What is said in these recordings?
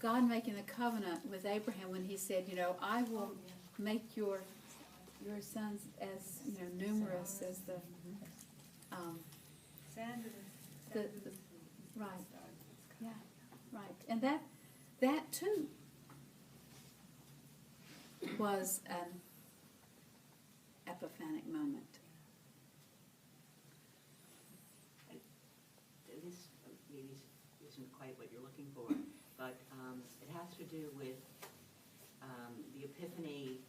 God making the covenant with Abraham when he said, I will make your sons as, numerous as the right. Yeah, right. And that too was an epiphanic moment. This maybe isn't quite what you're looking for, but it has to do with the epiphany,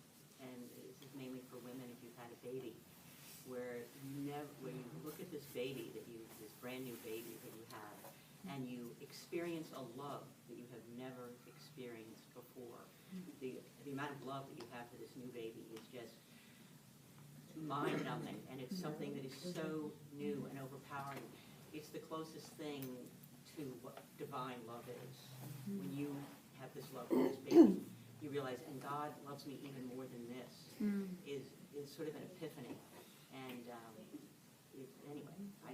and this is mainly for women if you've had a baby, where you look at this baby this brand new baby that you have, and you experience a love that you have never experienced before. The amount of love that you have for this new baby is just mind-numbing, and it's something that is so new and overpowering. It's the closest thing to what divine love is. When you have this love for this baby, you realize, and God loves me even more than this, is sort of an epiphany. And anyway, I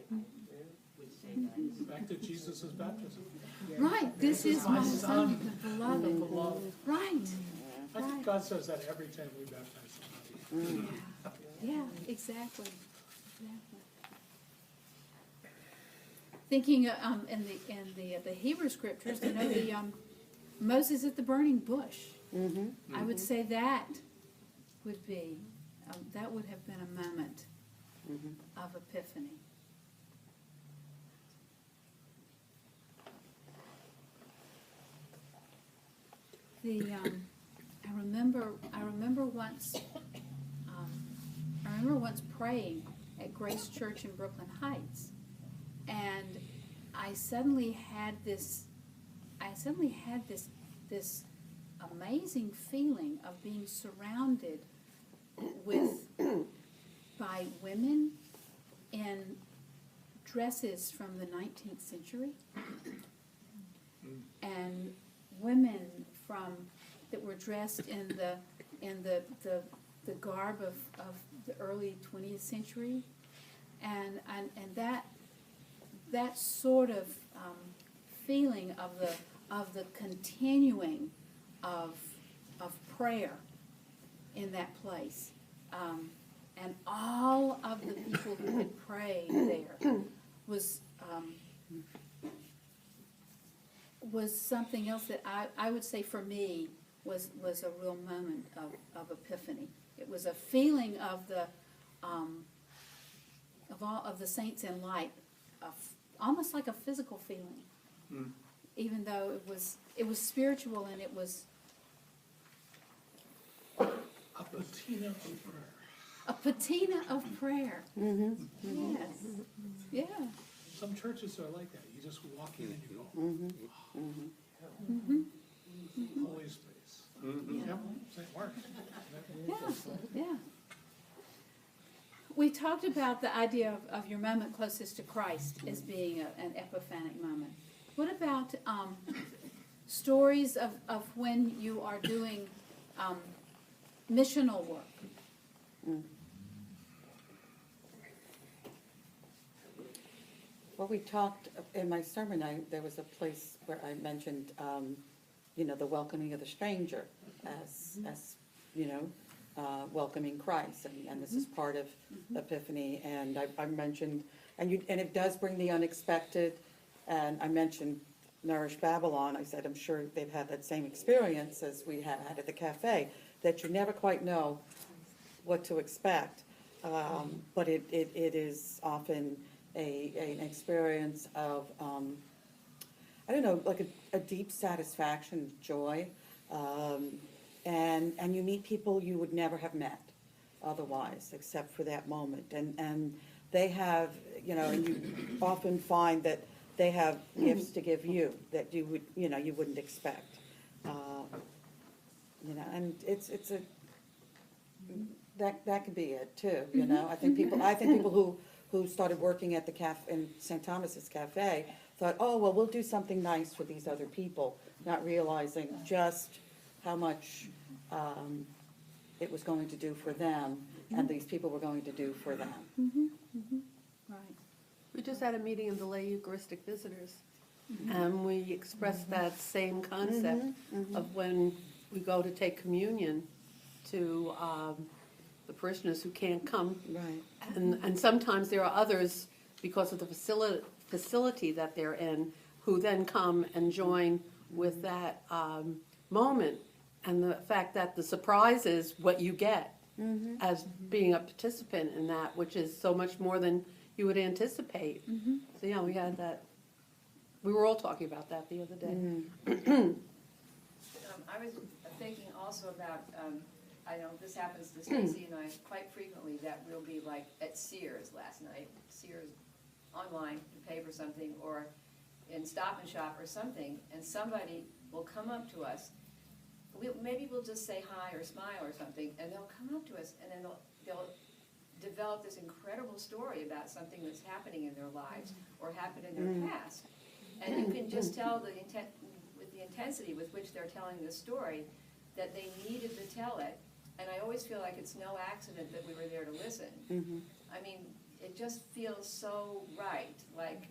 would say that. Back to Jesus' baptism. Right, this is my son, the beloved. Right. I think God says that every time we baptize somebody. Yeah, exactly. Thinking in the Hebrew scriptures, the Moses at the burning bush. I would say that would be that would have been a moment of epiphany. I remember once praying at Grace Church in Brooklyn Heights, and I suddenly had this amazing feeling of being surrounded by women in dresses from the 19th century, and women that were dressed in the garb of the early 20th century, and that sort of feeling of the continuing of prayer in that place, and all of the people who had prayed there was something else that I would say for me was a real moment of epiphany. It was a feeling of all of the saints in light, almost like a physical feeling, even though it was spiritual, and it was A patina of prayer. a patina of prayer. Yes, yeah. Some churches are like that. You just walk in and you go, holy space. Yep, St. Mark's. Yeah. We talked about the idea of your moment closest to Christ as being an epiphanic moment. What about stories of when you are doing missional work? Well, we talked, in my sermon, there was a place where I mentioned, the welcoming of the stranger as welcoming Christ, and this is part of Epiphany, and I mentioned, and it does bring the unexpected, and I mentioned Nourish Babylon. I said, I'm sure they've had that same experience as we had at the cafe, that you never quite know what to expect, but it is often an experience of, I don't know, like a deep satisfaction, joy, and you meet people you would never have met otherwise, except for that moment. And they have, and you often find that they have gifts to give you that you would, you wouldn't expect. And it's a, that could be it too, I think people who started working at the cafe in St. Thomas's Cafe thought, oh, well, we'll do something nice for these other people, not realizing just how much it was going to do for them, and these people were going to do for them. Right. We just had a meeting of the lay Eucharistic visitors, And we express that same concept of when we go to take communion to the parishioners who can't come. Right. And sometimes there are others, because of the facility that they're in, who then come and join with that moment. And the fact that the surprise is what you get as being a participant in that, which is so much more than you would anticipate. So yeah, we had that. We were all talking about that the other day. I was thinking also about, I know this happens to Stacy and I quite frequently, that we'll be like at Sears last night, Sears online to pay for something, or in Stop and Shop or something, and somebody will come up to us. Maybe we'll just say hi or smile or something, and they'll come up to us, and then they'll develop this incredible story about something that's happening in their lives or happened in their past. And you can just tell the intensity with which they're telling the story, that they needed to tell it. And I always feel like it's no accident that we were there to listen. I mean, it just feels so right. Like,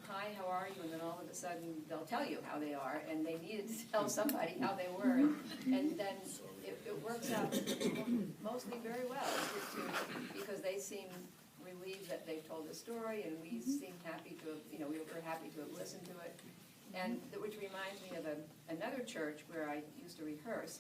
hi, how are you? And then all of a sudden they'll tell you how they are, and they needed to tell somebody how they were. And then it works out mostly very well, because they seem relieved that they've told the story, and we seem happy to have, we were happy to have listened to it. And which reminds me of another church where I used to rehearse,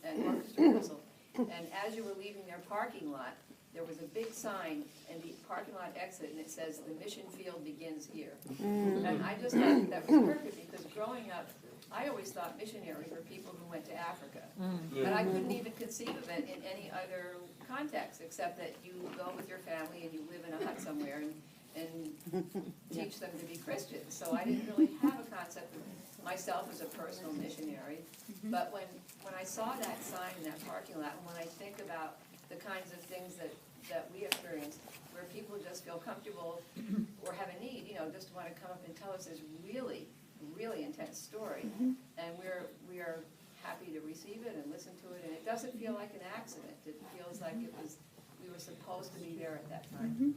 and orchestra rehearsal. And as you were leaving their parking lot, there was a big sign in the parking lot exit, and it says, "The mission field begins here." And I just thought that was perfect, because growing up, I always thought missionaries were people who went to Africa. But I couldn't even conceive of it in any other context, except that you go with your family and you live in a hut somewhere and teach them to be Christians. So I didn't really have a concept of myself as a personal missionary. But when I saw that sign in that parking lot, and when I think about the kinds of things that we experience, where people just feel comfortable or have a need, just want to come up and tell us this really, really intense story. And we are happy to receive it and listen to it, and it doesn't feel like an accident. It feels like we were supposed to be there at that time.